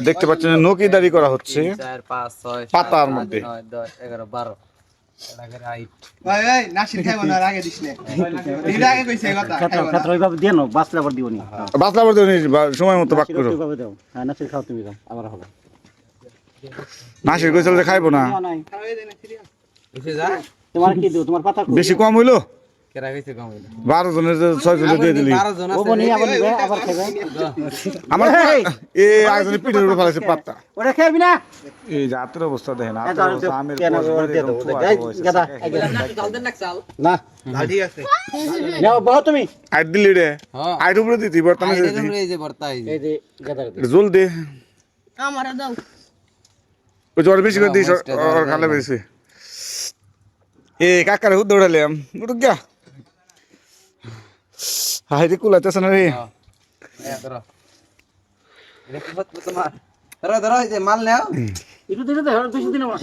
দেখতে পাচ্ছেন নকিদারি করা হচ্ছে 4 5 6 পাতার মধ্যে 9 10 11 12 এটা করে আইট ওই ওই নাসির খাইবো না আগে দিস না এটা আগে কইছে কথা ক্ষেত্র ওইভাবে দিয়ে নাও বাসলে আবার দিওনি বাতলা বলতে সময় মতো বাক করো ওইভাবে দাও হ্যাঁ নাসির খাও তুমি দাও আবার হবে নাসির কইছিল যে খাইবো না এসে যা তোমার কি দিও তোমার পাতা বেশি কম হইলো কেরা কইছে কম হইলো 12 জনের 6 জনের দিয়ে দিলি 12 জন ও আছে বনি আবার নিবে আবার খাবে আমার এই আরেকজনের পিঠের উপর ফেলাইছে পাতা ওটা খাবি না এই জাতের অবস্থা দেখেন আমের গাদা চাল দেন না চাল না ভাল ঠিক আছে নাও বহু তুমি আইট দিলি রে হ্যাঁ আইট উপরে দিতি বর্তমানে আইট দিতি এই যে বর্তা এই যে এই যে গাদা জল দে আমারও দাও ওই জ্বর বেশি করে দিস ওর খালে বেশি এ কাকারে হুদ দৌড়ালাম উঠ গা হাই রে কুলাতেছ না রে ধরো এটা কি হচ্ছে তোমার ধরো ধরো এই যে মাল নাও একটু দিলে তো বেশি দিন আমার